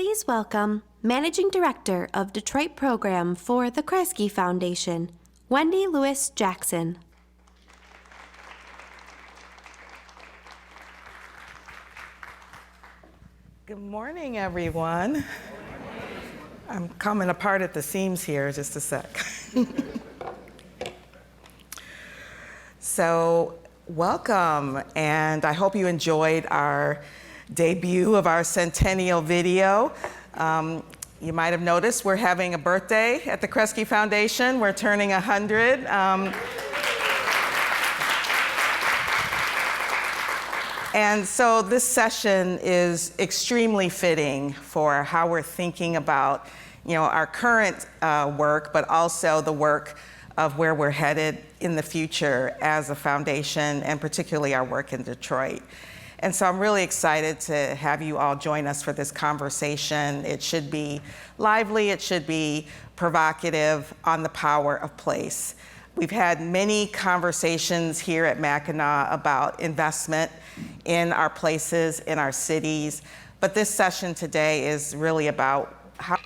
Please welcome Managing Director of Detroit Program for the Kresge Foundation, Wendy Lewis Jackson. Good morning, everyone. I'm coming apart at the seams here, just a sec. So, welcome, and I hope you enjoyed our debut of our centennial video. You might have noticed we're having a birthday at the Kresge Foundation. We're turning 100. And so this session is extremely fitting for how we're thinking about, our current work, but also the work of where we're headed in the future as a foundation, and particularly our work in Detroit. And so I'm really excited to have you all join us for this conversation. It should be lively, it should be provocative on the power of place. We've had many conversations here at Mackinac about investment in our places, in our cities, but this session today is really about how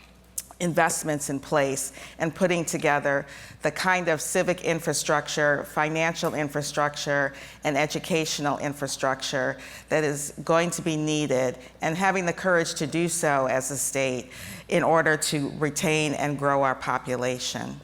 investments in place and putting together the kind of civic infrastructure, financial infrastructure, and educational infrastructure that is going to be needed, and having the courage to do so as a state in order to retain and grow our population.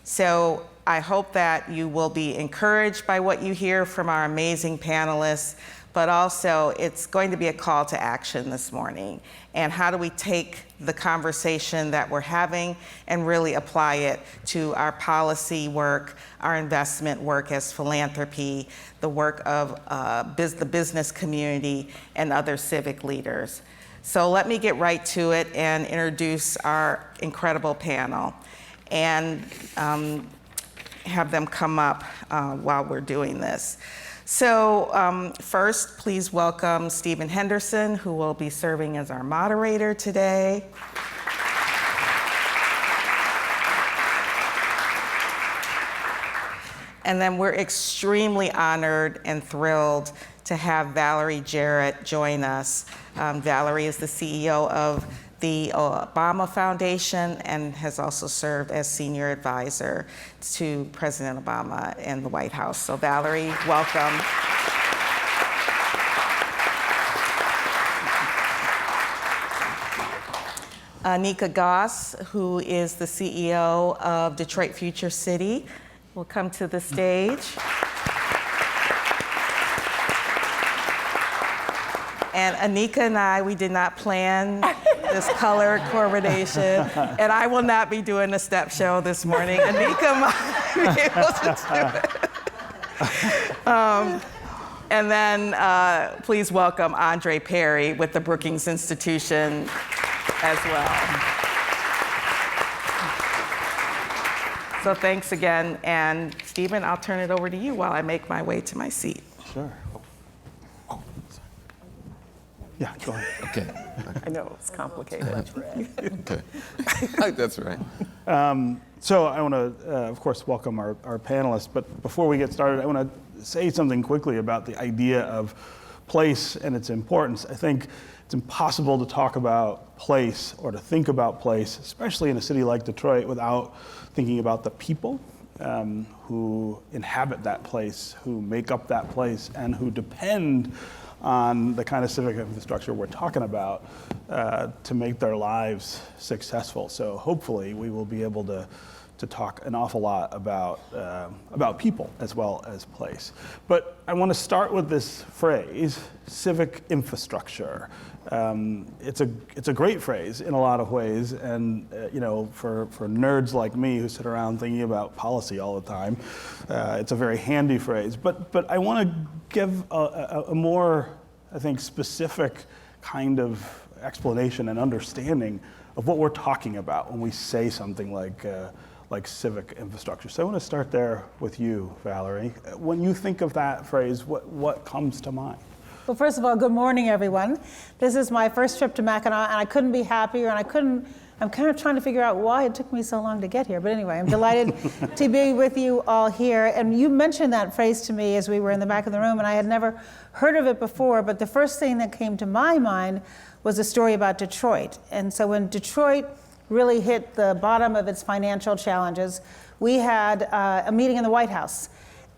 So I hope that you will be encouraged by what you hear from our amazing panelists, but also it's going to be a call to action this morning. And how do we take the conversation that we're having and really apply it to our policy work, our investment work as philanthropy, the work of the business community, and other civic leaders. So let me get right to it and introduce our incredible panel, and have them come up while we're doing this. So first, please welcome Stephen Henderson, who will be serving as our moderator today. And then we're extremely honored and thrilled to have Valerie Jarrett join us. Valerie is the CEO of the Obama Foundation and has also served as senior advisor to President Obama and the White House. So Valerie, welcome. Anika Goss, who is the CEO of Detroit Future City, will come to the stage. And Anika and I, we did not plan this color coordination, and I will not be doing a step show this morning. Anika might be able to do it. And then please welcome Andre Perry with the Brookings Institution as well. So thanks again, and Stephen, I'll turn it over to you while I make my way to my seat. Sure. Yeah, go ahead. Okay. I know, it's complicated. Okay. That's right. So I want to, of course, welcome our panelists. But before we get started, I want to say something quickly about the idea of place and its importance. I think it's impossible to talk about place or to think about place, especially in a city like Detroit, without thinking about the people who inhabit that place, who make up that place, and who depend on the kind of civic infrastructure we're talking about to make their lives successful. So hopefully we will be able to talk an awful lot about people as well as place. But I want to start with this phrase, civic infrastructure. It's a great phrase in a lot of ways, and for nerds like me who sit around thinking about policy all the time, it's a very handy phrase. But I want to give a more, I think, specific kind of explanation and understanding of what we're talking about when we say something like civic infrastructure. So I want to start there with you, Valerie. When you think of that phrase, what comes to mind? Well, first of all, good morning, everyone. This is my first trip to Mackinac, and I couldn't be happier, and I couldn't I'm kind of trying to figure out why it took me so long to get here. But anyway, I'm delighted to be with you all here. And you mentioned that phrase to me as we were in the back of the room, and I had never heard of it before. But the first thing that came to my mind was a story about Detroit. And so when Detroit really hit the bottom of its financial challenges, we had a meeting in the White House.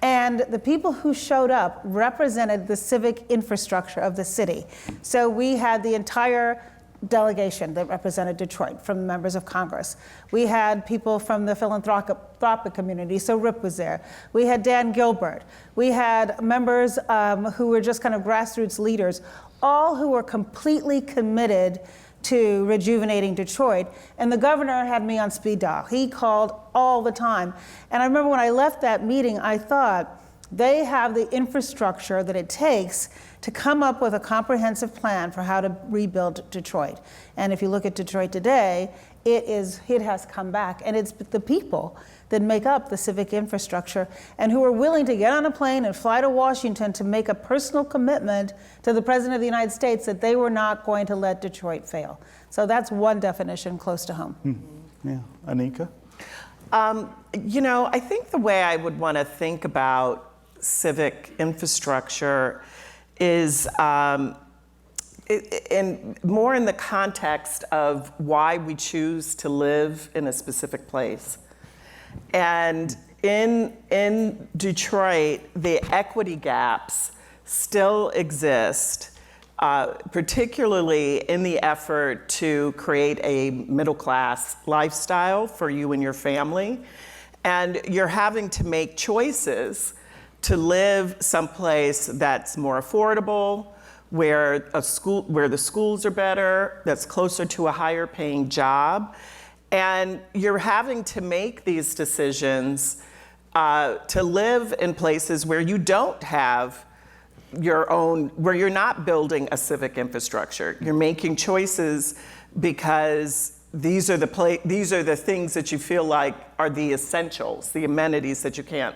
And the people who showed up represented the civic infrastructure of the city. So we had the entire delegation that represented Detroit from members of Congress. We had people from the philanthropic community, so Rip was there. We had Dan Gilbert. We had members who were just kind of grassroots leaders, all who were completely committed to rejuvenating Detroit. And the governor had me on speed dial. He called all the time. And I remember when I left that meeting, I thought, they have the infrastructure that it takes to come up with a comprehensive plan for how to rebuild Detroit. And if you look at Detroit today, it has come back. And it's the people that make up the civic infrastructure and who are willing to get on a plane and fly to Washington to make a personal commitment to the President of the United States that they were not going to let Detroit fail. So that's one definition close to home. Yeah, Anika? I think the way I would want to think about civic infrastructure is more in the context of why we choose to live in a specific place. And in Detroit, the equity gaps still exist, particularly in the effort to create a middle-class lifestyle for you and your family. And you're having to make choices to live someplace that's more affordable, where the schools are better, that's closer to a higher paying job. And you're having to make these decisions to live in places where you don't have your own, where you're not building a civic infrastructure. You're making choices because these are the things that you feel like are the essentials, the amenities that you can't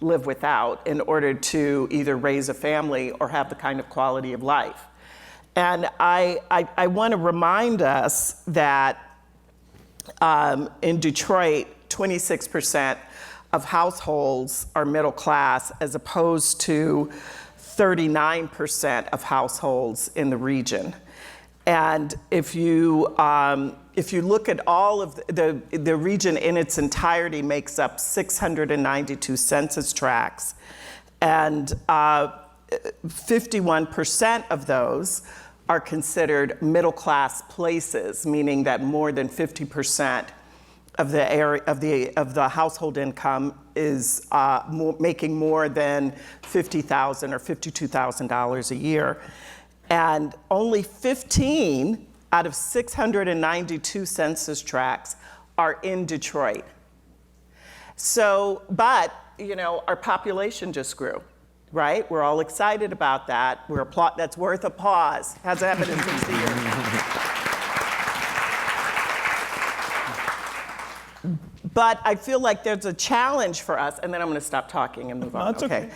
live without in order to either raise a family or have the kind of quality of life. And I want to remind us that in Detroit, 26% of households are middle class, as opposed to 39% of households in the region. And if you look at all of the region in its entirety makes up 692 census tracts, and 51% of those are considered middle-class places, meaning that more than 50% of the area of the household income is making more than $50,000 or $52,000 a year, and only 15 out of 692 census tracts are in Detroit. So, but our population just grew, right? We're all excited about that. That's worth a pause. Hasn't happened in 60 years. But I feel like there's a challenge for us, and then I'm going to stop talking and move on. That's okay.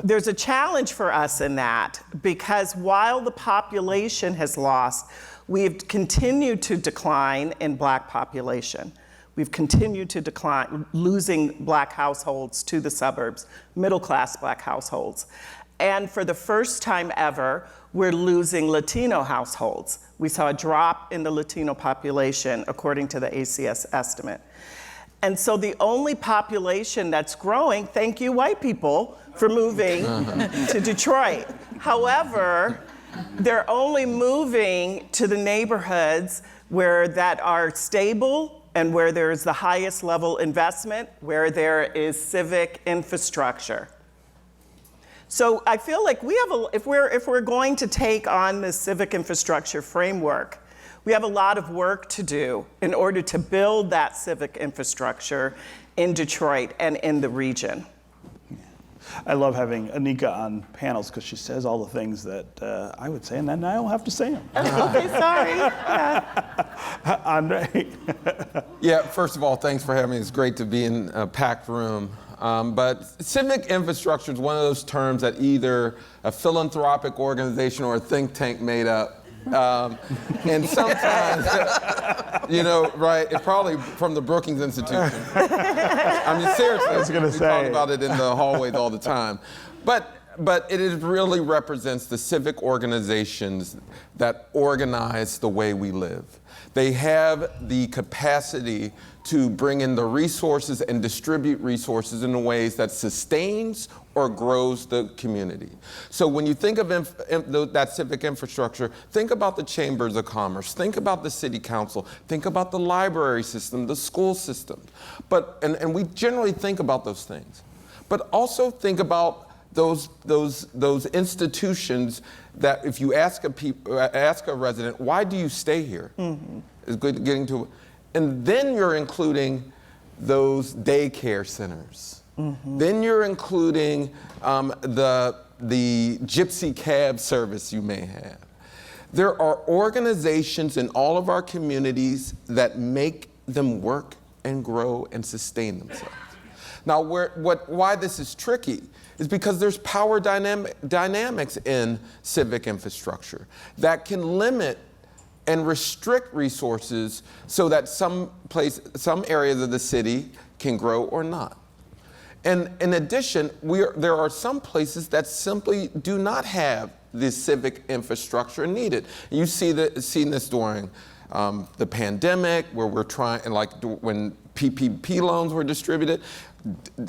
There's a challenge for us in that, because while the population has lost, we've continued to decline in Black population. We've continued to decline, losing Black households to the suburbs, middle-class Black households. And for the first time ever, we're losing Latino households. We saw a drop in the Latino population, according to the ACS estimate. And so the only population that's growing, thank you, white people, for moving to Detroit. However, they're only moving to the neighborhoods that are stable and where there's the highest level investment, where there is civic infrastructure. So I feel like if we're going to take on this civic infrastructure framework, we have a lot of work to do in order to build that civic infrastructure in Detroit and in the region. I love having Anika on panels because she says all the things that I would say, and then I don't have to say them. Okay, sorry. Yeah. Andre? Yeah, first of all, thanks for having me. It's great to be in a packed room. But civic infrastructure is one of those terms that either a philanthropic organization or a think tank made up And sometimes, right, it probably from the Brookings Institution. I mean, seriously, I was gonna we talk about it in the hallways all the time. But it really represents the civic organizations that organize the way we live. They have the capacity to bring in the resources and distribute resources in ways that sustains or grows the community. So when you think of that civic infrastructure, think about the chambers of commerce, think about the city council, think about the library system, the school system. And we generally think about those things. But also think about those institutions that if you ask a resident, why do you stay here? Is good getting to, and then you're including those daycare centers. Then you're including the gypsy cab service you may have. There are organizations in all of our communities that make them work and grow and sustain themselves. Now, why this is tricky is because there's power dynamics in civic infrastructure that can limit and restrict resources so that some areas of the city can grow or not. And in addition, there are some places that simply do not have the civic infrastructure needed. You seen this during the pandemic, where we're trying, and like when PPP loans were distributed.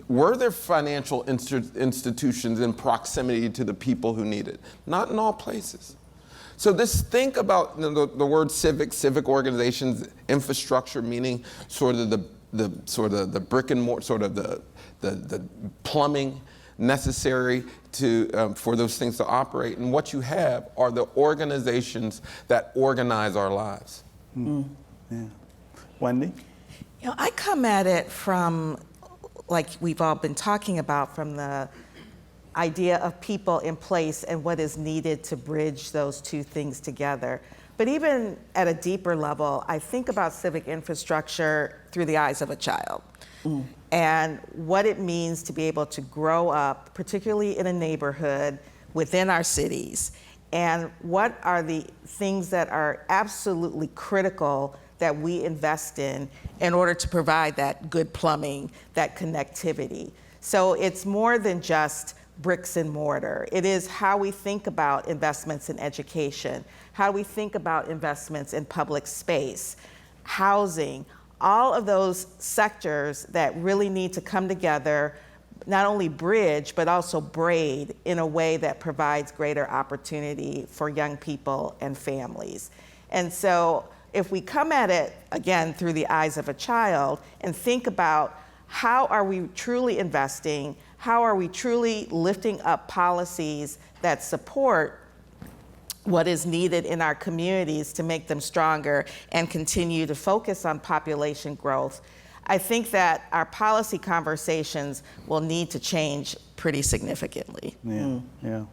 Were there financial institutions in proximity to the people who need it? Not in all places. So think about the word civic organizations, infrastructure, meaning sort of the brick and mortar, sort of the plumbing necessary for those things to operate. And what you have are the organizations that organize our lives. Yeah. Wendy? I come at it from, like we've all been talking about, from the idea of people in place and what is needed to bridge those two things together. But even at a deeper level, I think about civic infrastructure through the eyes of a child. And what it means to be able to grow up, particularly in a neighborhood within our cities, and what are the things that are absolutely critical that we invest in order to provide that good plumbing, that connectivity. So it's more than just bricks and mortar. It is how we think about investments in education, how we think about investments in public space, housing, all of those sectors that really need to come together, not only bridge, but also braid in a way that provides greater opportunity for young people and families. And so if we come at it, again, through the eyes of a child and think about how are we truly investing, how are we truly lifting up policies that support what is needed in our communities to make them stronger and continue to focus on population growth, I think that our policy conversations will need to change pretty significantly. Yeah.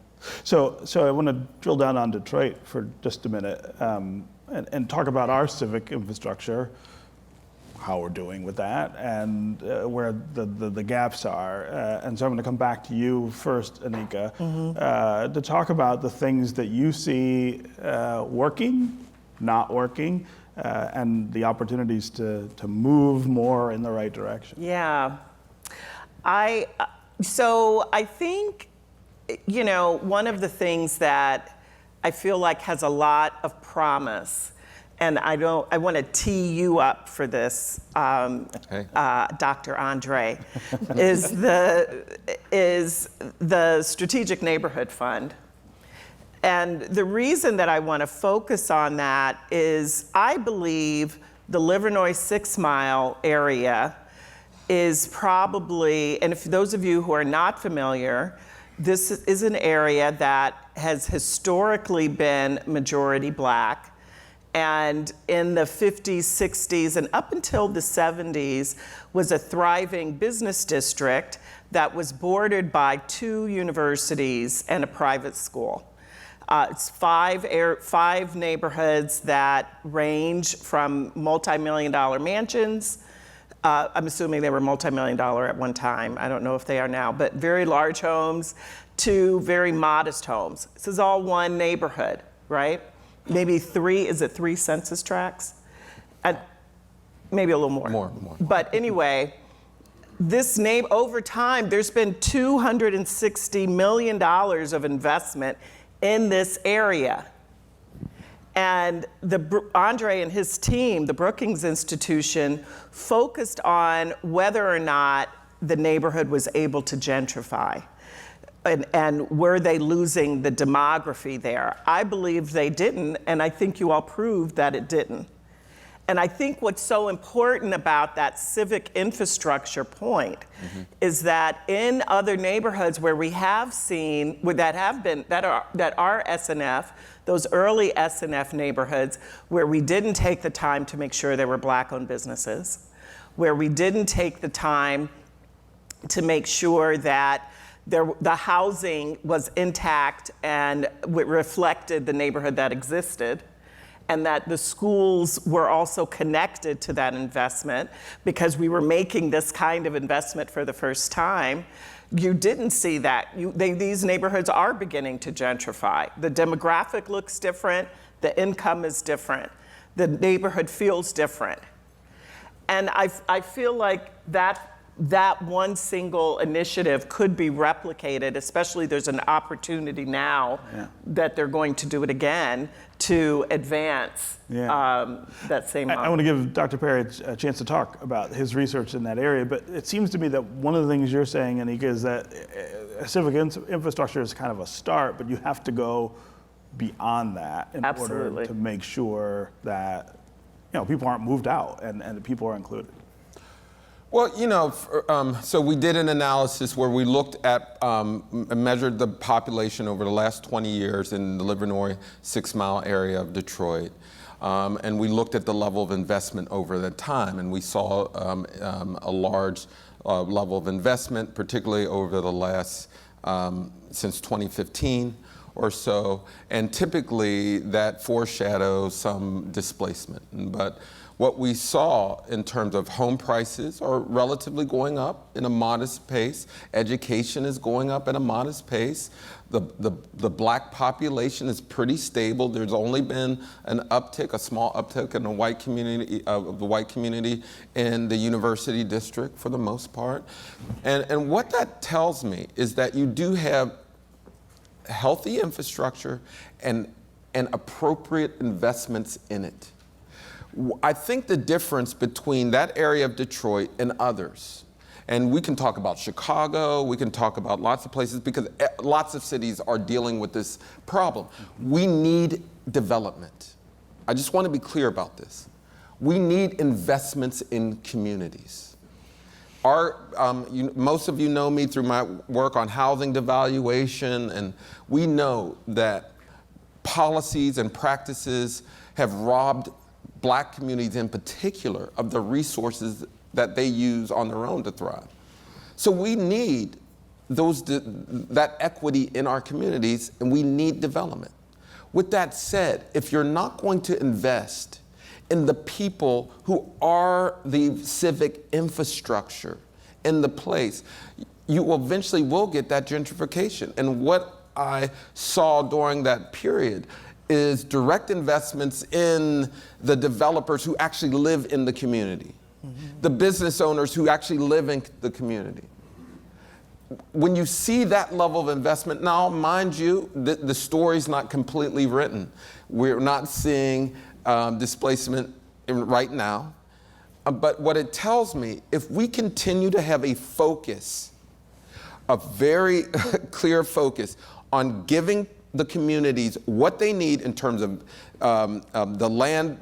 So I want to drill down on Detroit for just a minute and talk about our civic infrastructure, how we're doing with that, and where the gaps are. And so I'm going to come back to you first, Anika, to talk about the things that you see working, not working, and the opportunities to move more in the right direction. Yeah. So I think, one of the things that I feel like has a lot of promise, and I want to tee you up for this, Dr. Andre, is the Strategic Neighborhood Fund. And the reason that I want to focus on that is I believe the Livernois 6 Mile area is probably, and if those of you who are not familiar, this is an area that has historically been majority Black. And in the 50s, 60s, and up until the 70s was a thriving business district that was bordered by 2 universities and a private school. It's 5 neighborhoods that range from multi-million-dollar mansions. I'm assuming they were multi-million-dollar at one time. I don't know if they are now, but very large homes to very modest homes. This is all one neighborhood, right? maybe three census tracts? Maybe a little more. More. But anyway, this over time, there's been $260 million of investment in this area. And Andre and his team, the Brookings Institution, focused on whether or not the neighborhood was able to gentrify. And were they losing the demography there? I believe they didn't, and I think you all proved that it didn't. And I think what's so important about that civic infrastructure point is that in other neighborhoods where we have seen, that are SNF, those early SNF neighborhoods where we didn't take the time to make sure there were Black-owned businesses, where we didn't take the time to make sure that the housing was intact and reflected the neighborhood that existed, and that the schools were also connected to that investment because we were making this kind of investment for the first time. You didn't see that. These neighborhoods are beginning to gentrify. The demographic looks different, the income is different, the neighborhood feels different. And I feel like that one single initiative could be replicated, especially there's an opportunity now that they're going to do it again to advance that same model. I want to give Dr. Perry a chance to talk about his research in that area, but it seems to me that one of the things you're saying, Anika, is that civic infrastructure is kind of a start, but you have to go beyond that in order to make sure that people aren't moved out and people are included. Well, so we did an analysis where we looked at, measured the population over the last 20 years in the Livernois 6 Mile area of Detroit. And we looked at the level of investment over that time. And we saw a large level of investment, particularly over the last, since 2015 or so. And typically that foreshadows some displacement. But what we saw in terms of home prices are relatively going up in a modest pace. Education is going up at a modest pace. The Black population is pretty stable. There's only been an uptick, a small uptick in the white community in the University District for the most part. And what that tells me is that you do have healthy infrastructure and appropriate investments in it. I think the difference between that area of Detroit and others, and we can talk about Chicago, we can talk about lots of places because lots of cities are dealing with this problem. We need development. I just want to be clear about this. We need investments in communities. Most of you know me through my work on housing devaluation, and we know that policies and practices have robbed Black communities in particular of the resources that they use on their own to thrive. So we need that equity in our communities, and we need development. With that said, if you're not going to invest in the people who are the civic infrastructure in the place, you eventually will get that gentrification. And what I saw during that period is direct investments in the developers who actually live in the community, the business owners who actually live in the community. When you see that level of investment, now mind you, the story's not completely written. We're not seeing displacement right now, but what it tells me, if we continue to have a focus, a very clear focus on giving the communities what they need in terms of the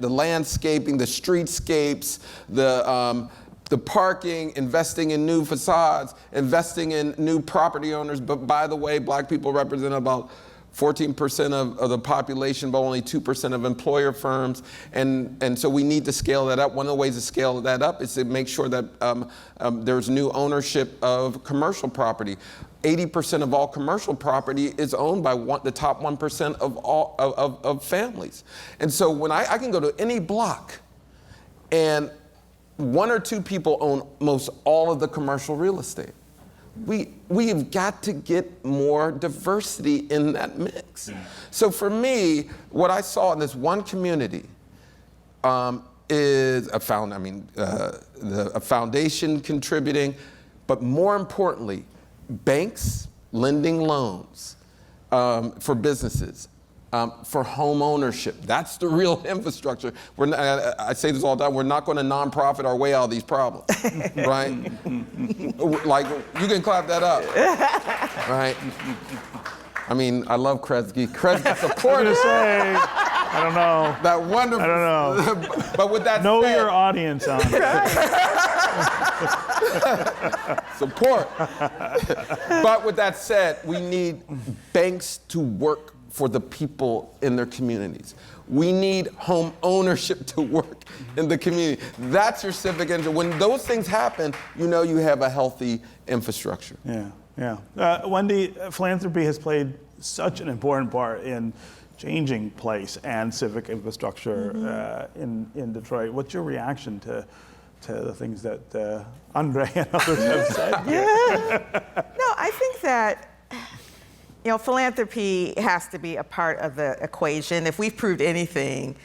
landscaping, the streetscapes, the parking, investing in new facades, investing in new property owners. But by the way, Black people represent about 14% of the population, but only 2% of employer firms. And so we need to scale that up. One of the ways to scale that up is to make sure that there's new ownership of commercial property. 80% of all commercial property is owned by the top 1% of families. And so when I can go to any block and one or two people own most all of the commercial real estate. we've got to get more diversity in that mix. So for me, what I saw in this one community is a foundation contributing, but more importantly, banks lending loans for businesses, for home ownership. That's the real infrastructure. I say this all the time, we're not going to nonprofit our way out of these problems, right? Like, you can clap that up, right? I mean, I love Kresge. Kresge supported. I don't know. That wonderful. I don't know. But with that Know said, your audience on it. support. But with that said, we need banks to work for the people in their communities. We need home ownership to work in the community. That's your civic engine. When those things happen, you know you have a healthy infrastructure. Yeah. Wendy, philanthropy has played such an important part in changing place and civic infrastructure in Detroit. What's your reaction to the things that Andre and others have said? No, I think that philanthropy has to be a part of the equation. If we've proved anything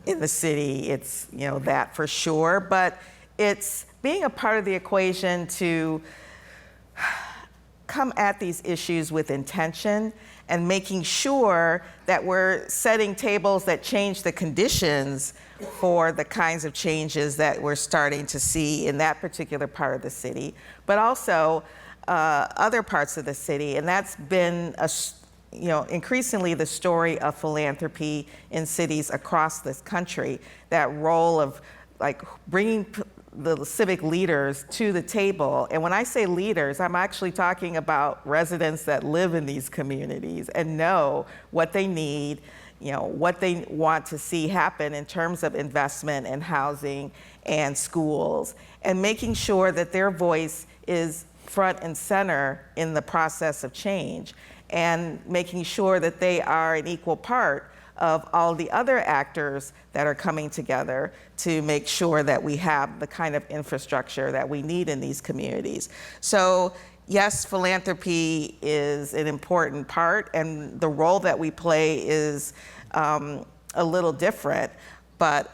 in the city, it's that for sure. But it's being a part of the equation to come at these issues with intention and making sure that we're setting tables that change the conditions for the kinds of changes that we're starting to see in that particular part of the city, but also other parts of the city. And that's been increasingly the story of philanthropy in cities across this country, that role of bringing the civic leaders to the table. And when I say leaders, I'm actually talking about residents that live in these communities and know what they need, what they want to see happen in terms of investment and housing and schools, and making sure that their voice is front and center in the process of change, and making sure that they are an equal part of all the other actors that are coming together to make sure that we have the kind of infrastructure that we need in these communities. So yes, philanthropy is an important part, and the role that we play is a little different, but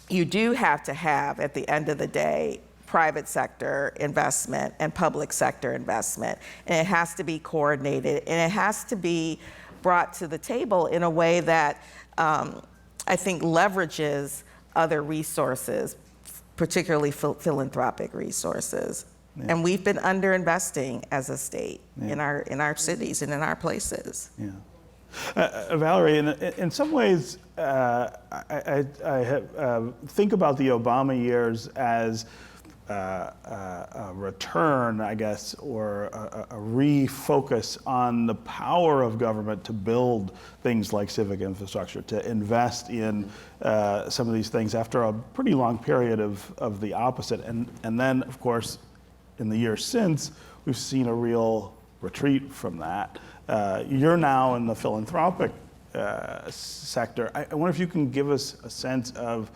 you do have to have, at the end of the day, private sector investment and public sector investment, and it has to be coordinated, and it has to be brought to the table in a way that I think leverages other resources, particularly philanthropic resources. Yeah. And we've been underinvesting as a state in our cities and in our places. Yeah. Valerie, in some ways, I think about the Obama years as a return, I guess, or a refocus on the power of government to build things like civic infrastructure, to invest in some of these things after a pretty long period of the opposite. And then, of course, in the years since, we've seen a real retreat from that. You're now in the philanthropic sector. I wonder if you can give us a sense of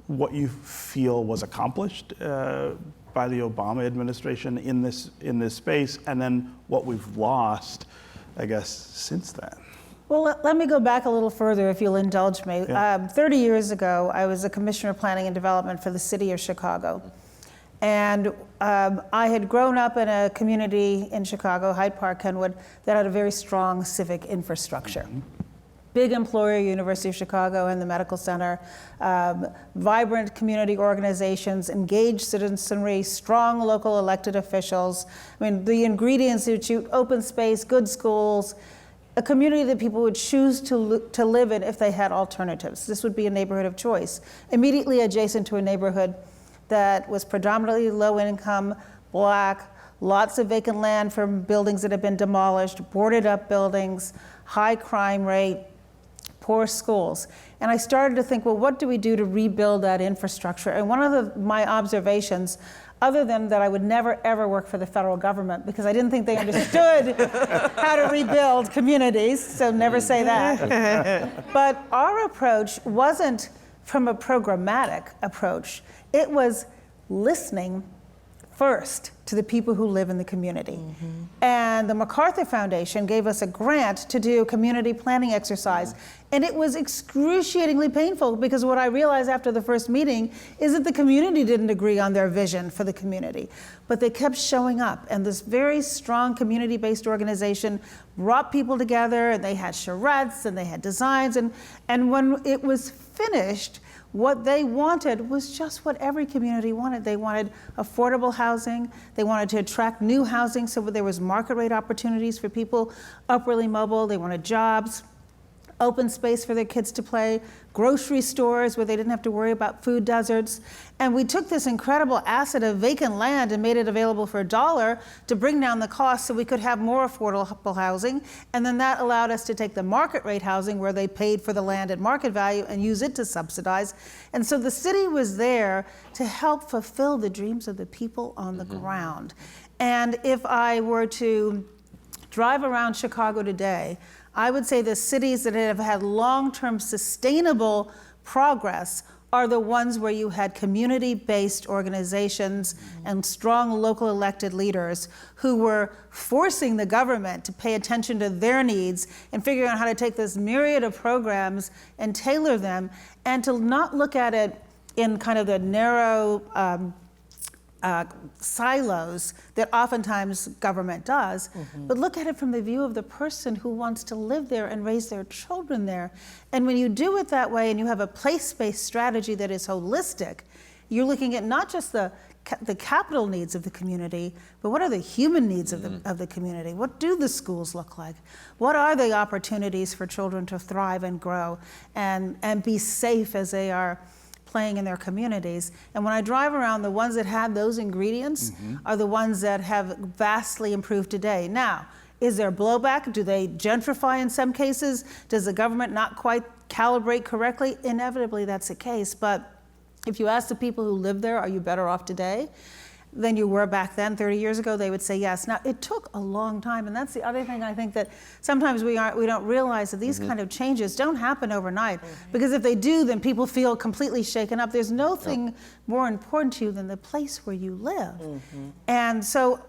what you feel was accomplished by the Obama administration in this space, and then what we've lost, I guess, since then. Well, let me go back a little further, if you'll indulge me. Yeah. 30 years ago, I was a commissioner of planning and development for the city of Chicago. And I had grown up in a community in Chicago, Hyde Park, Kenwood, that had a very strong civic infrastructure. Mm-hmm. Big employer, University of Chicago and the Medical Center, vibrant community organizations, engaged citizenry, strong local elected officials. I mean, the ingredients that you, open space, good schools, a community that people would choose to live in if they had alternatives. This would be a neighborhood of choice. Immediately adjacent to a neighborhood that was predominantly low income, Black, lots of vacant land from buildings that have been demolished, boarded up buildings, high crime rate, poor schools. And I started to think, well, what do we do to rebuild that infrastructure? And one of my observations, other than that I would never ever work for the federal government because I didn't think they understood how to rebuild communities, so never say that. But our approach wasn't from a programmatic approach. It was listening first to the people who live in the community. And the MacArthur Foundation gave us a grant to do a community planning exercise. And it was excruciatingly painful, because what I realized after the first meeting is that the community didn't agree on their vision for the community. But they kept showing up, and this very strong community-based organization brought people together, and they had charrettes, and they had designs, and when it was finished, what they wanted was just what every community wanted. They wanted affordable housing. They wanted to attract new housing so there was market rate opportunities for people upwardly mobile. They wanted jobs, open space for their kids to play, grocery stores where they didn't have to worry about food deserts. And we took this incredible asset of vacant land and made it available for $1 to bring down the cost so we could have more affordable housing. And then that allowed us to take the market rate housing where they paid for the land at market value and use it to subsidize. And so the city was there to help fulfill the dreams of the people on the ground. And if I were to drive around Chicago today, I would say the cities that have had long-term sustainable progress are the ones where you had community-based organizations and strong local elected leaders who were forcing the government to pay attention to their needs and figuring out how to take this myriad of programs and tailor them, and to not look at it in kind of the narrow silos that oftentimes government does, but look at it from the view of the person who wants to live there and raise their children there. And when you do it that way and you have a place-based strategy that is holistic, you're looking at not just the capital needs of the community, but what are the human needs of the community? What do the schools look like? What are the opportunities for children to thrive and grow and be safe as they are playing in their communities? And when I drive around, the ones that have those ingredients are the ones that have vastly improved today. Now, is there blowback? Do they gentrify in some cases? Does the government not quite calibrate correctly? Inevitably, that's the case. But if you ask the people who live there, are you better off today than you were back then 30 years ago, they would say yes. Now, it took a long time, and that's the other thing I think that sometimes we don't realize, that these kind of changes don't happen overnight, because if they do, then people feel completely shaken up. There's nothing more important to you than the place where you live. And so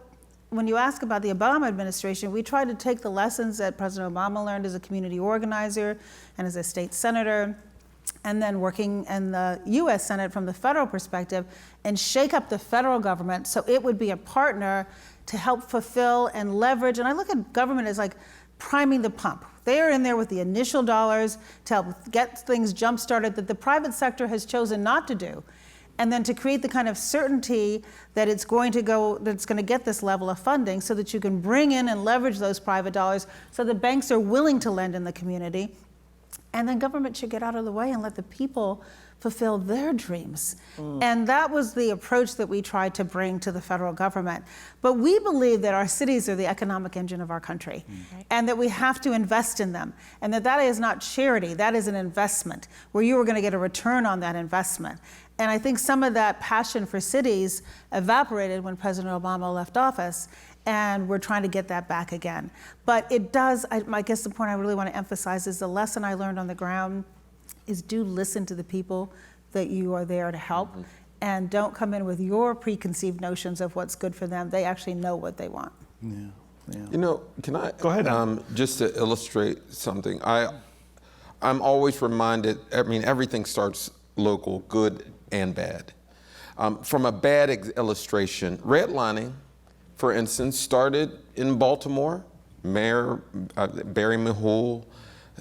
when you ask about the Obama administration, we tried to take the lessons that President Obama learned as a community organizer and as a state senator, and then working in the US Senate from the federal perspective, and shake up the federal government so it would be a partner to help fulfill and leverage. And I look at government as like priming the pump. They are in there with the initial dollars to help get things jump-started that the private sector has chosen not to do. And then to create the kind of certainty that it's going to get this level of funding so that you can bring in and leverage those private dollars so the banks are willing to lend in the community. And then government should get out of the way and let the people fulfill their dreams. And that was the approach that we tried to bring to the federal government. But we believe that our cities are the economic engine of our country, and that we have to invest in them, and that is not charity, that is an investment, where you are going to get a return on that investment. And I think some of that passion for cities evaporated when President Obama left office, and we're trying to get that back again. But it does, I guess the point I really want to emphasize is the lesson I learned on the ground is do listen to the people that you are there to help, and don't come in with your preconceived notions of what's good for them. They actually know what they want. Yeah. You know, can I? Go ahead. Just to illustrate something, I'm always reminded, I mean, everything starts local, good and bad. From a bad illustration, redlining, for instance, started in Baltimore. Mayor Barry Mahul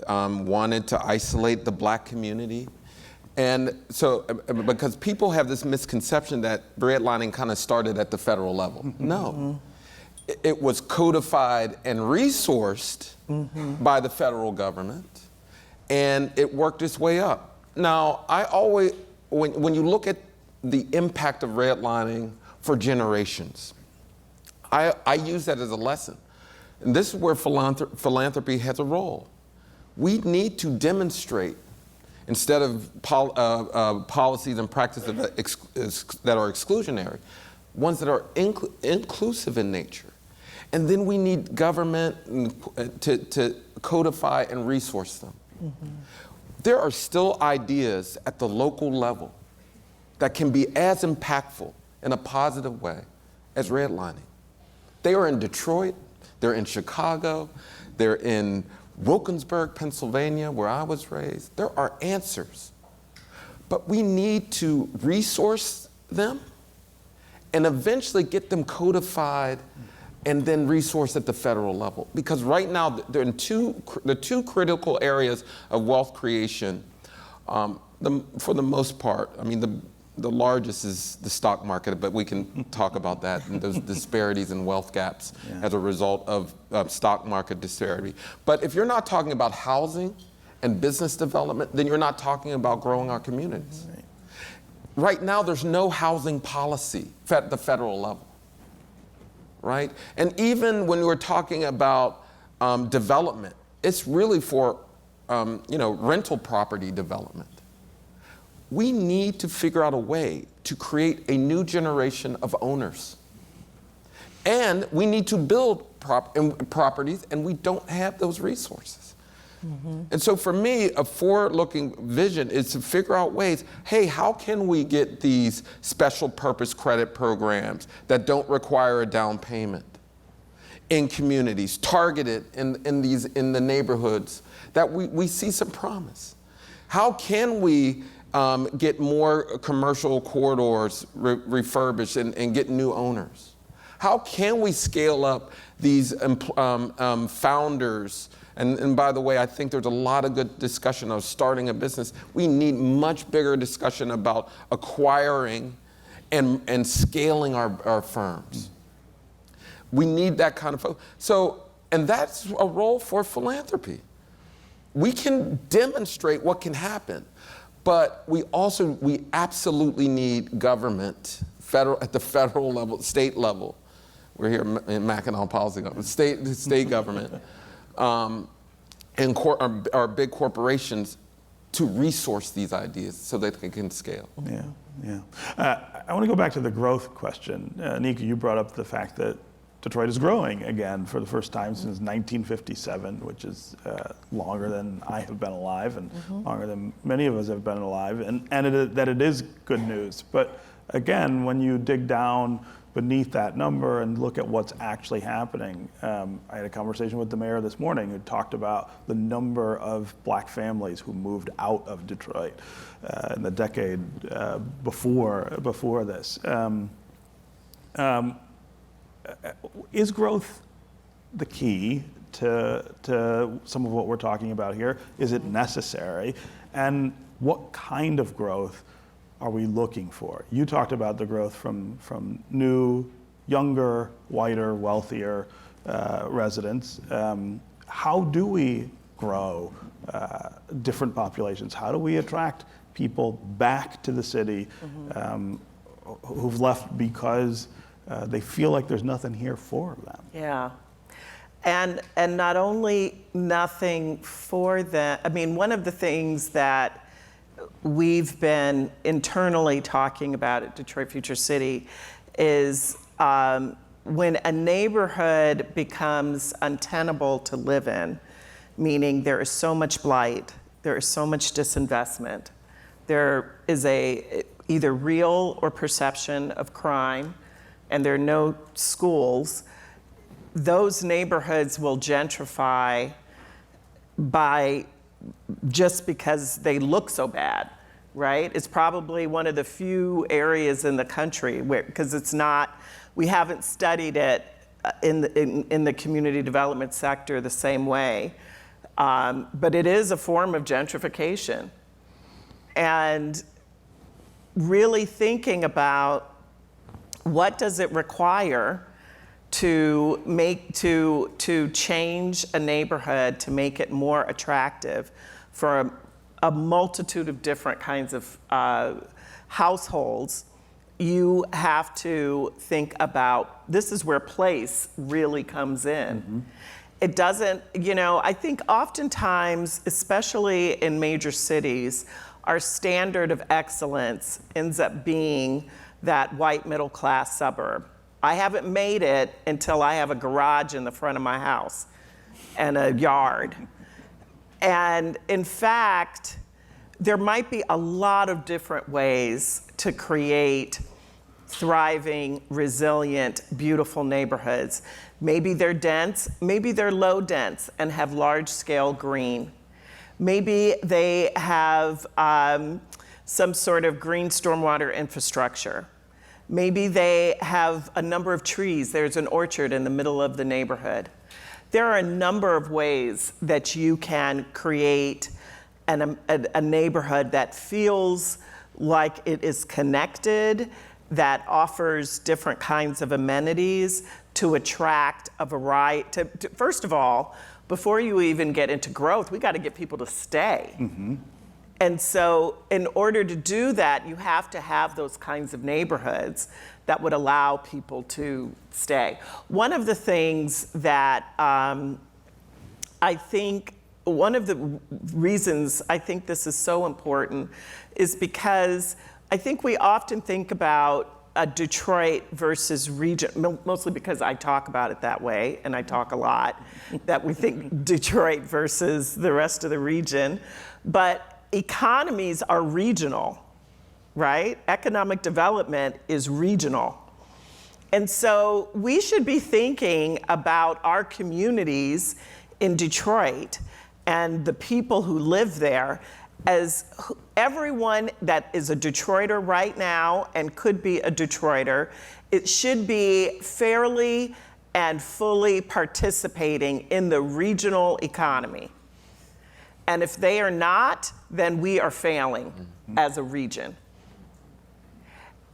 wanted to isolate the black community. And so, because people have this misconception that redlining kind of started at the federal level. No. It was codified and resourced by the federal government, and it worked its way up. Now, I always, when you look at the impact of redlining for generations, I use that as a lesson. And this is where philanthropy has a role. We need to demonstrate, instead of policies and practices that are exclusionary, ones that are inclusive in nature. And then we need government to codify and resource them. There are still ideas at the local level that can be as impactful in a positive way as redlining. They are in Detroit, they're in Chicago, they're in Wilkinsburg, Pennsylvania, where I was raised. There are answers. But we need to resource them and eventually get them codified and then resource at the federal level. Because right now, they're in the two critical areas of wealth creation, for the most part. I mean, the largest is the stock market, but we can talk about that and those disparities and wealth gaps as a result of stock market disparity. But if you're not talking about housing and business development, then you're not talking about growing our communities. Right now, there's no housing policy at the federal level, right? And even when we're talking about development, it's really for rental property development. We need to figure out a way to create a new generation of owners. And we need to build properties, and we don't have those resources. And so for me, a forward-looking vision is to figure out ways, hey, how can we get these special purpose credit programs that don't require a down payment in communities, targeted in the neighborhoods that we see some promise? How can we get more commercial corridors refurbished and get new owners? How can we scale up these founders? And by the way, I think there's a lot of good discussion of starting a business. We need much bigger discussion about acquiring and scaling our firms. We need that kind of and that's a role for philanthropy. We can demonstrate what can happen, but we absolutely need government, at the federal level, state level. We're here in Mackinac policy government, state government, and our big corporations to resource these ideas so that they can scale. Yeah. I want to go back to the growth question. Anika, you brought up the fact that Detroit is growing again for the first time since 1957, which is longer than I have been alive and longer than many of us have been alive, and that it is good news. But again, when you dig down beneath that number and look at what's actually happening, I had a conversation with the mayor this morning who talked about the number of black families who moved out of Detroit in the decade before this. Is growth the key to some of what we're talking about here? Is it necessary? And what kind of growth are we looking for? You talked about the growth from new, younger, whiter, wealthier residents. How do we grow different populations? How do we attract people back to the city who've left because they feel like there's nothing here for them? Yeah. And not only nothing for them, I mean, one of the things that we've been internally talking about at Detroit Future City is when a neighborhood becomes untenable to live in, meaning there is so much blight, there is so much disinvestment, there is either real or perception of crime, and there are no schools, those neighborhoods will gentrify just because they look so bad, right? It's probably one of the few areas in the country because we haven't studied it in the community development sector the same way, but it is a form of gentrification. And really thinking about what does it require to change a neighborhood to make it more attractive for a multitude of different kinds of households. You have to think about, this is where place really comes in. It doesn't, I think oftentimes, especially in major cities, our standard of excellence ends up being that white middle class suburb. I haven't made it until I have a garage in the front of my house and a yard. And in fact, there might be a lot of different ways to create thriving, resilient, beautiful neighborhoods. Maybe they're dense, maybe they're low dense and have large scale green. Maybe they have some sort of green stormwater infrastructure. Maybe they have a number of trees. There's an orchard in the middle of the neighborhood. There are a number of ways that you can create a neighborhood that feels like it is connected, that offers different kinds of amenities to attract a variety. First of all, before you even get into growth, we got to get people to stay. Mm-hmm. And so in order to do that, you have to have those kinds of neighborhoods that would allow people to stay. One of the things that I think, one of the reasons I think this is so important is because I think we often think about Detroit versus region, mostly because I talk about it that way, and I talk a lot, that we think Detroit versus the rest of the region. But economies are regional, right? Economic development is regional. And so we should be thinking about our communities in Detroit and the people who live there as everyone that is a Detroiter right now and could be a Detroiter. It should be fairly and fully participating in the regional economy. And if they are not, then we are failing as a region.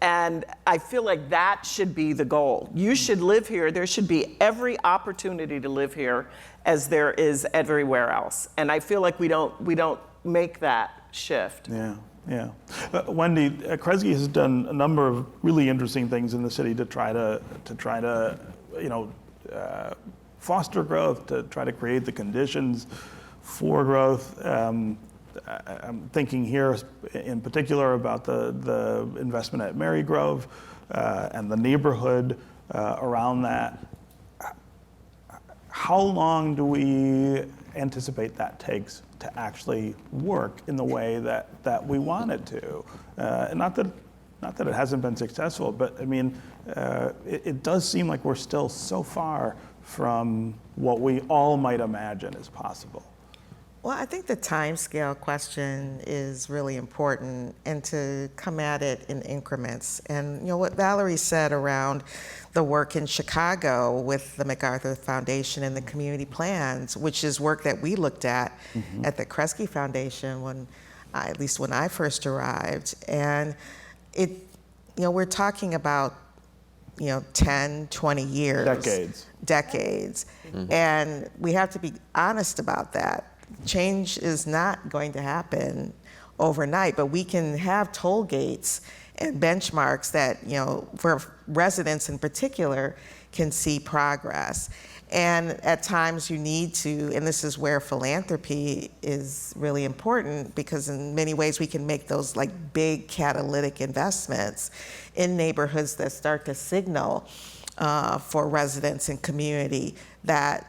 And I feel like that should be the goal. You should live here. There should be every opportunity to live here as there is everywhere else. And I feel like we don't make that shift. Yeah, yeah. Wendy, Kresge has done a number of really interesting things in the city to try to foster growth, to try to create the conditions for growth. I'm thinking here in particular about the investment at Marygrove and the neighborhood around that. How long do we anticipate that takes to actually work in the way that we want it to? And not that it hasn't been successful, but I mean, it does seem like we're still so far from what we all might imagine is possible. Well, I think the time scale question is really important, and to come at it in increments. And what Valerie said around the work in Chicago with the MacArthur Foundation and the community plans, which is work that we looked at at the Kresge Foundation at least when I first arrived. And we're talking about 10, 20 years. Decades. And we have to be honest about that. Change is not going to happen overnight, but we can have toll gates and benchmarks that, for residents in particular, can see progress. And at times you need to, and this is where philanthropy is really important, because in many ways we can make those like big catalytic investments in neighborhoods that start to signal for residents and community that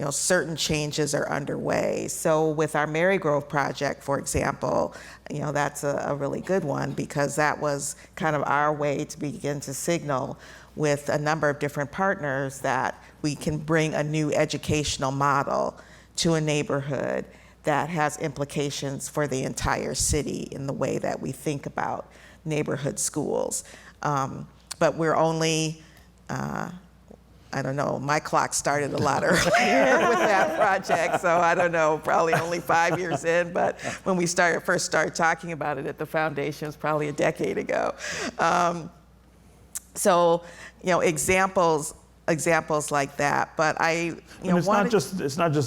certain changes are underway. So with our Marygrove project, for example, that's a really good one, because that was kind of our way to begin to signal with a number of different partners that we can bring a new educational model to a neighborhood that has implications for the entire city in the way that we think about neighborhood schools. But we're only, I don't know, my clock started a lot earlier with that project, so I don't know, probably only 5 years in, but when we first started talking about it at the foundation, it was probably a decade ago. So, examples like that, but and it's not just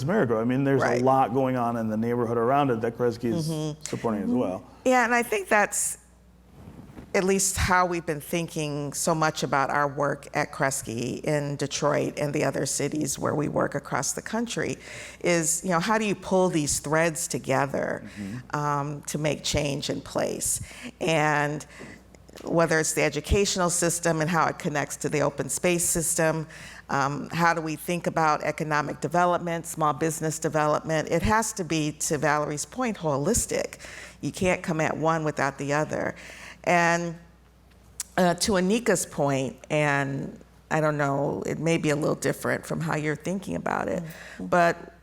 Marygrove. I mean, there's a lot going on in the neighborhood around it that Kresge is supporting as well. Yeah, and I think that's at least how we've been thinking so much about our work at Kresge in Detroit and the other cities where we work across the country is, how do you pull these threads together to make change in place? And whether it's the educational system and how it connects to the open space system, how do we think about economic development, small business development? It has to be, to Valerie's point, holistic. You can't come at one without the other. And to Anika's point, and I don't know, it may be a little different from how you're thinking about it, but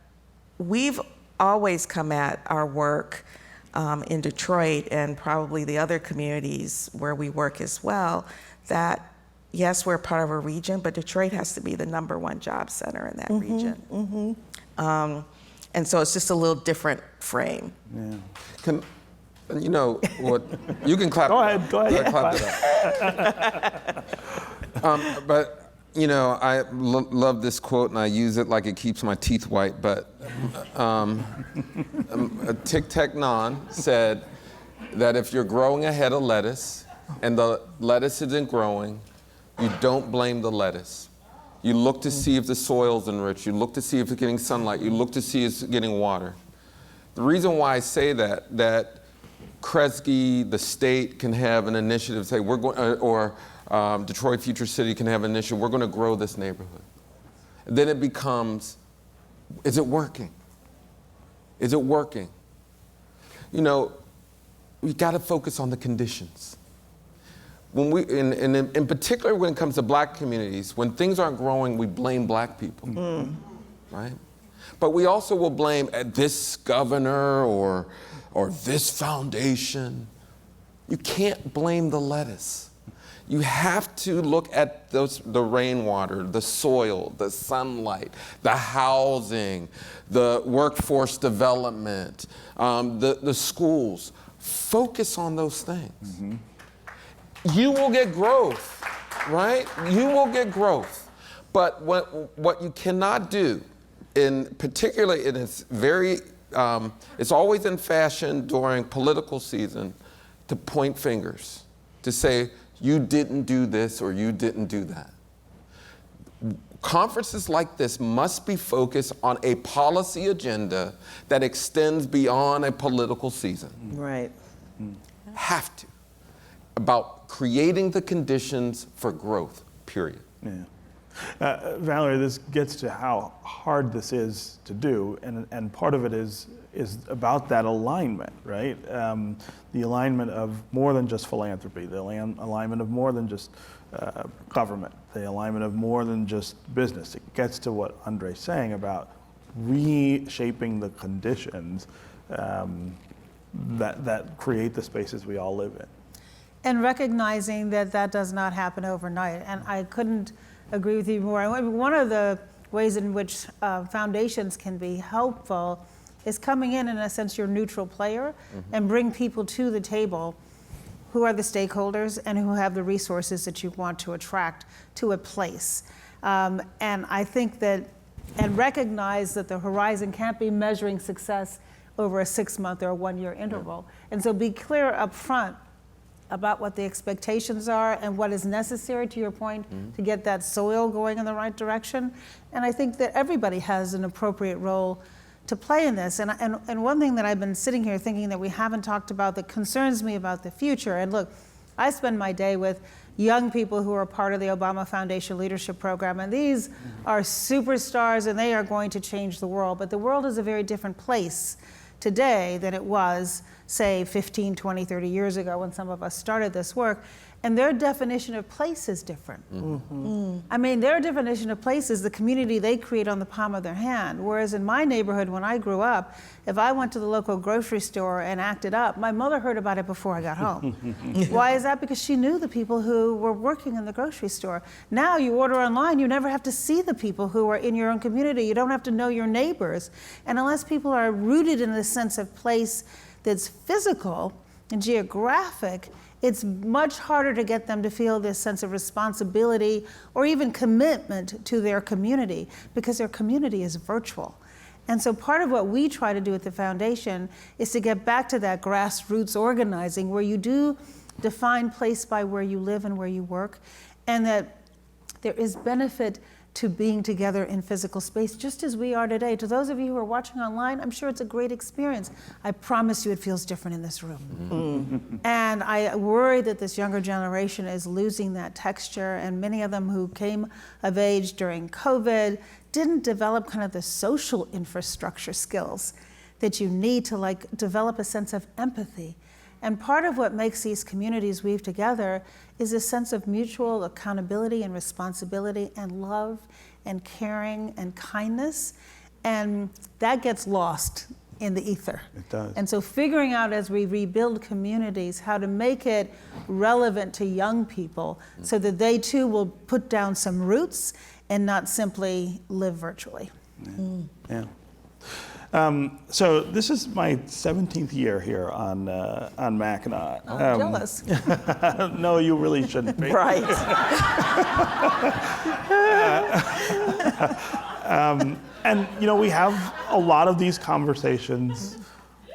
we've always come at our work in Detroit and probably the other communities where we work as well, that yes, we're part of a region, but Detroit has to be the #1 job center in that region. And so it's just a little different frame. Yeah. You know what? You can clap. Go ahead. Clap it up. But you know, I love this quote, and I use it like it keeps my teeth white. But Tic Tac Non said that if you're growing a head of lettuce and the lettuce isn't growing, you don't blame the lettuce. You look to see if the soil's enriched. You look to see if it's getting sunlight. You look to see if it's getting water. The reason why I say that Kresge, the state, can have an initiative, say we're going, or Detroit Future City can have an initiative, we're going to grow this neighborhood. And then it becomes, is it working? Is it working? You know, we got to focus on the conditions. When we, in particular when it comes to black communities, when things aren't growing, we blame black people, right? But we also will blame this governor or this foundation. You can't blame the lettuce. You have to look at the rainwater, the soil, the sunlight, the housing, the workforce development, the schools. Focus on those things. You will get growth, right? You will get growth. But what you cannot do, particularly in it's very, it's always in fashion during political season to point fingers, to say, you didn't do this or you didn't do that. Conferences like this must be focused on a policy agenda that extends beyond a political season. Right. Have to. About creating the conditions for growth, period. Yeah. Valerie, this gets to how hard this is to do, and part of it is about that alignment, right? The alignment of more than just philanthropy, the alignment of more than just government, the alignment of more than just business. It gets to what Andre's saying about reshaping the conditions that create the spaces we all live in. And recognizing that that does not happen overnight. And I couldn't agree with you more. I mean, one of the ways in which foundations can be helpful is coming in a sense, your neutral player, and bring people to the table who are the stakeholders and who have the resources that you want to attract to a place. And I think that, and recognize that the horizon can't be measuring success over a 6-month or a 1-year interval. And so be clear up front about what the expectations are and what is necessary, to your point, to get that soil going in the right direction. And I think that everybody has an appropriate role to play in this. And one thing that I've been sitting here thinking that we haven't talked about that concerns me about the future, and look, I spend my day with young people who are part of the Obama Foundation Leadership Program, and these are superstars and they are going to change the world. But the world is a very different place today than it was, say, 15, 20, 30 years ago when some of us started this work. And their definition of place is different. I mean, their definition of place is the community they create on the palm of their hand. Whereas in my neighborhood, when I grew up, if I went to the local grocery store and acted up, my mother heard about it before I got home. Why is that? Because she knew the people who were working in the grocery store. Now you order online, you never have to see the people who are in your own community. You don't have to know your neighbors. And unless people are rooted in the sense of place that's physical and geographic, it's much harder to get them to feel this sense of responsibility or even commitment to their community, because their community is virtual. And so part of what we try to do at the foundation is to get back to that grassroots organizing where you do define place by where you live and where you work, and that there is benefit to being together in physical space, just as we are today. To those of you who are watching online, I'm sure it's a great experience. I promise you it feels different in this room. And I worry that this younger generation is losing that texture, and many of them who came of age during COVID didn't develop kind of the social infrastructure skills that you need to develop a sense of empathy And part of what makes these communities weave together is a sense of mutual accountability and responsibility and love and caring and kindness. And that gets lost in the ether. It does. And so figuring out as we rebuild communities how to make it relevant to young people so that they too will put down some roots and not simply live virtually. Yeah. So this is my 17th year here on Mackinac. I'm jealous. No, you really shouldn't be. Right. And we have a lot of these conversations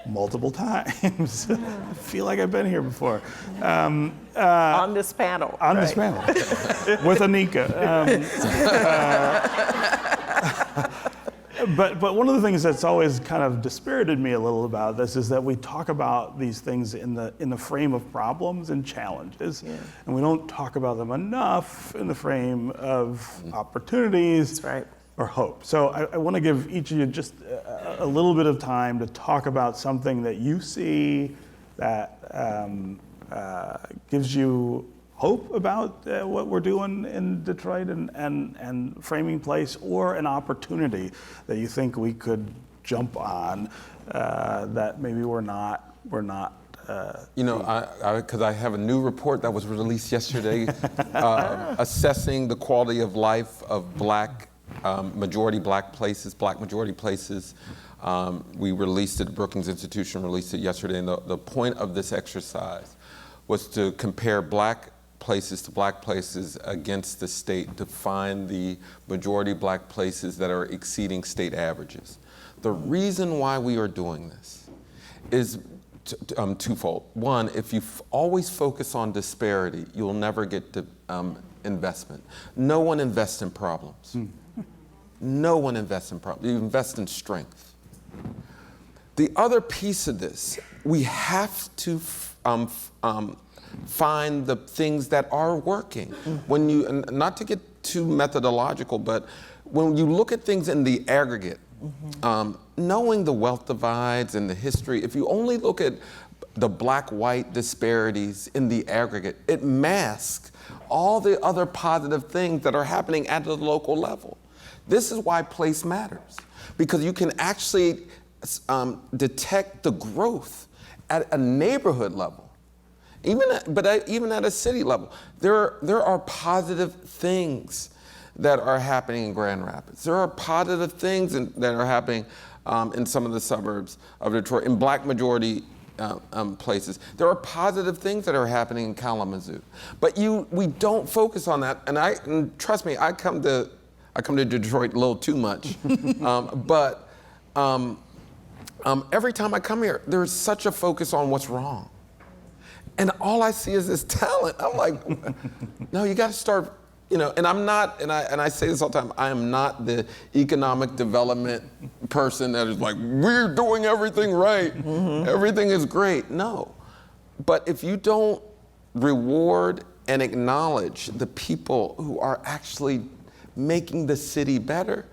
multiple times. I feel like I've been here before. On this panel. On this panel with Anika. But one of the things that's always kind of dispirited me a little about this is that we talk about these things in the frame of problems and challenges, and we don't talk about them enough in the frame of opportunities. That's right. Or hope. So I want to give each of you just a little bit of time to talk about something that you see that gives you hope about what we're doing in Detroit and framing place, or an opportunity that you think we could jump on that maybe we're not. Because I have a new report that was released yesterday assessing the quality of life of Black majority places. We released it, Brookings Institution released it yesterday, and the point of this exercise was to compare Black places to Black places against the state to find the majority Black places that are exceeding state averages. The reason why we are doing this is twofold. One, if you always focus on disparity, you'll never get to investment. No one invests in problems. No one invests in problems. You invest in strength. The other piece of this, we have to find the things that are working. When you, and not to get too methodological, but when you look at things in the aggregate, knowing the wealth divides and the history, if you only look at the Black-white disparities in the aggregate, it masks all the other positive things that are happening at the local level. This is why place matters, because you can actually detect the growth at a neighborhood level, even at a city level. There are positive things that are happening in Grand Rapids. There are positive things that are happening in some of the suburbs of Detroit, in Black majority places. There are positive things that are happening in Kalamazoo, but we don't focus on that. And trust me, I come to Detroit a little too much, but every time I come here, there's such a focus on what's wrong, and all I see is this talent. I'm like, no, you got to start. And I'm not, and I say this all the time, I am not the economic development person that is like, we're doing everything right, everything is great. No, but if you don't reward and acknowledge the people who are actually making the city better,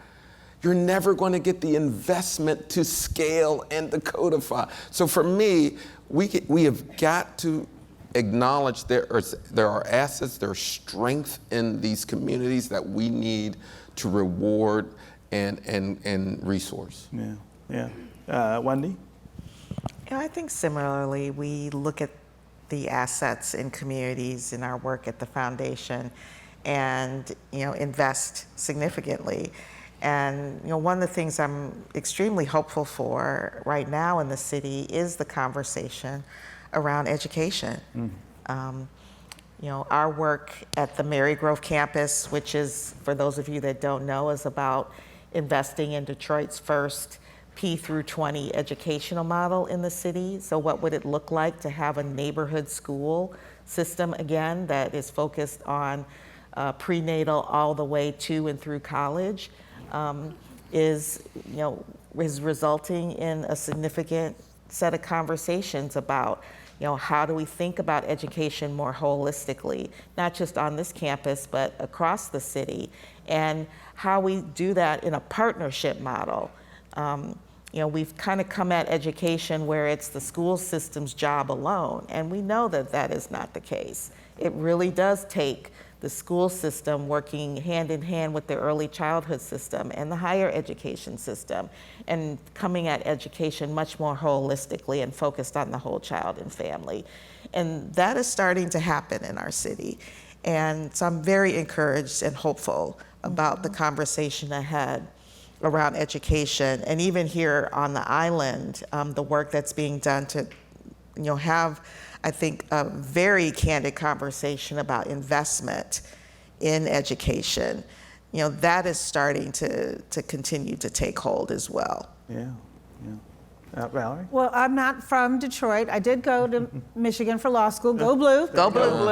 you're never going to get the investment to scale and to codify. So for me, we have got to acknowledge there are assets, there's strength in these communities that we need to reward and resource. Yeah. Wendy? I think similarly, we look at the assets in communities in our work at the foundation and invest significantly. And one of the things I'm extremely hopeful for right now in the city is the conversation around education. Our work at the Marygrove campus, which is, for those of you that don't know, is about investing in Detroit's first P through 20 educational model in the city. So what would it look like to have a neighborhood school system again that is focused on prenatal all the way to and through college, is resulting in a significant set of conversations about how do we think about education more holistically, not just on this campus, but across the city, and how we do that in a partnership model. we've kind of come at education where it's the school system's job alone, and we know that that is not the case. It really does take the school system working hand in hand with the early childhood system and the higher education system, and coming at education much more holistically and focused on the whole child and family. And that is starting to happen in our city. And so I'm very encouraged and hopeful about the conversation ahead around education, and even here on the island, the work that's being done to, have, I think, a very candid conversation about investment in education. That is starting to continue to take hold as well. Yeah. Valerie? Well, I'm not from Detroit. I did go to Michigan for law school. Go Blue. Go Blue.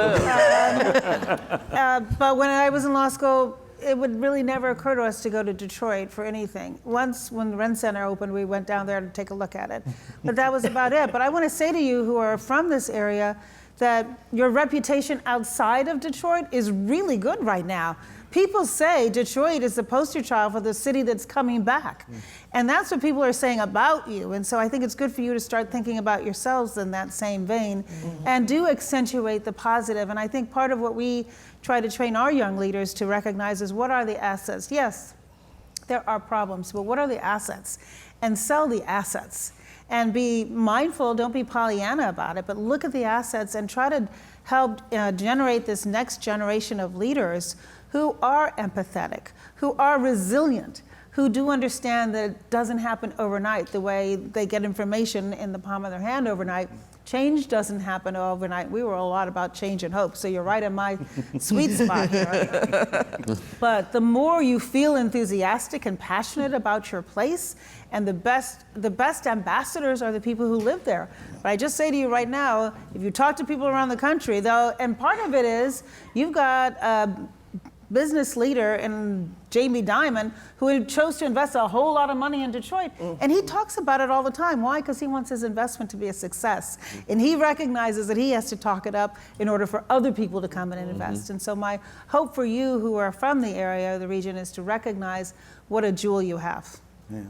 But when I was in law school, it would really never occur to us to go to Detroit for anything. Once, when the Ren Center opened, we went down there to take a look at it. But that was about it. But I want to say to you who are from this area that your reputation outside of Detroit is really good right now. People say Detroit is the poster child for the city that's coming back. And that's what people are saying about you. And so I think it's good for you to start thinking about yourselves in that same vein, and do accentuate the positive. And I think part of what we try to train our young leaders to recognize is, what are the assets? Yes, there are problems, but what are the assets? And sell the assets. And be mindful, don't be Pollyanna about it, but look at the assets and try to help generate this next generation of leaders who are empathetic, who are resilient, who do understand that it doesn't happen overnight the way they get information in the palm of their hand overnight. Change doesn't happen overnight. We were a lot about change and hope, so you're right in my sweet spot here. But the more you feel enthusiastic and passionate about your place, and the best ambassadors are the people who live there. But I just say to you right now, if you talk to people around the country, though, and part of it is you've got business leader in Jamie Dimon, who chose to invest a whole lot of money in Detroit. And he talks about it all the time. Why? Because he wants his investment to be a success. And he recognizes that he has to talk it up in order for other people to come in and invest. And so my hope for you who are from the area, the region, is to recognize what a jewel you have. Yeah.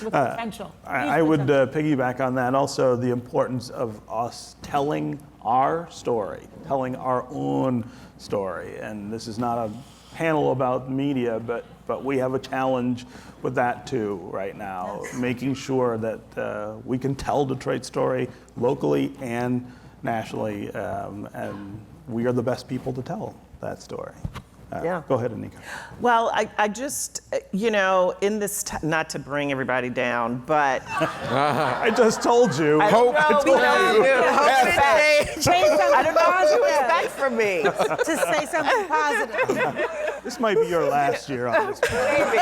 With potential. I would piggyback on that. Also, the importance of us telling our story, telling our own story. And this is not a panel about media, but we have a challenge with that too right now, making sure that we can tell Detroit's story locally and nationally, and we are the best people to tell that story. Go ahead, Anika. Well, I just, in this, not to bring everybody down, but. I just told you. I don't know what you expect from me. To say something positive. This might be your last year on this. Maybe.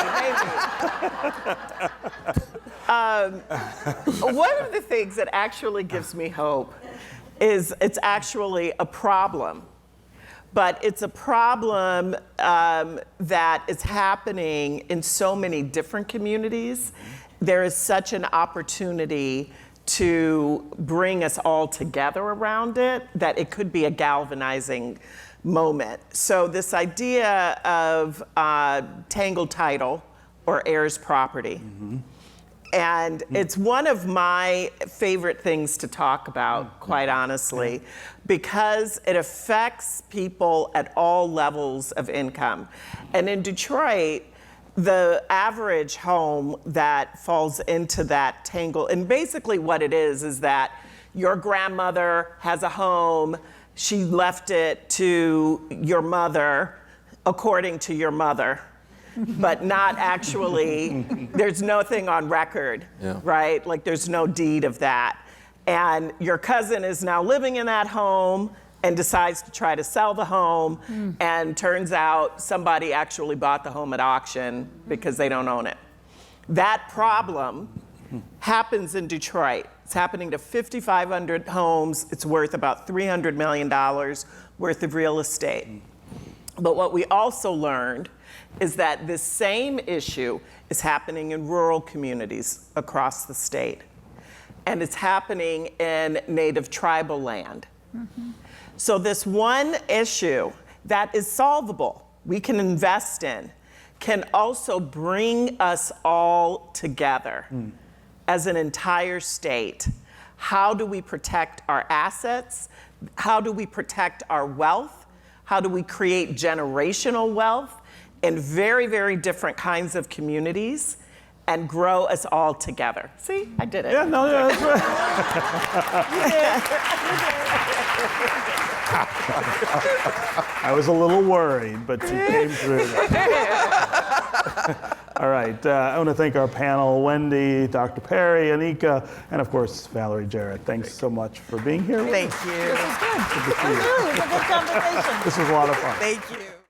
One of the things that actually gives me hope is it's actually a problem. But it's a problem that is happening in so many different communities. There is such an opportunity to bring us all together around it that it could be a galvanizing moment. So this idea of tangled title or heirs property. And it's one of my favorite things to talk about, quite honestly, because it affects people at all levels of income. And in Detroit, the average home that falls into that tangle, and basically what it is that your grandmother has a home, she left it to your mother, according to your mother. But not actually, there's nothing on record, right? Like there's no deed of that. And your cousin is now living in that home and decides to try to sell the home, and turns out somebody actually bought the home at auction because they don't own it. That problem happens in Detroit. It's happening to 5,500 homes. It's worth about $300 million worth of real estate. But what we also learned is that this same issue is happening in rural communities across the state. And it's happening in native tribal land. So this one issue that is solvable, we can invest in, can also bring us all together as an entire state. How do we protect our assets? How do we protect our wealth? How do we create generational wealth in very, very different kinds of communities and grow us all together? See, I did it. Yeah, no, yeah, that's right. I was a little worried, but you came through. All right, I want to thank our panel, Wendy, Dr. Perry, Anika, and of course, Valerie, Jarrett. Thanks so much for being here. Thank you. This was good. It was a good conversation. This was a lot of fun. Thank you.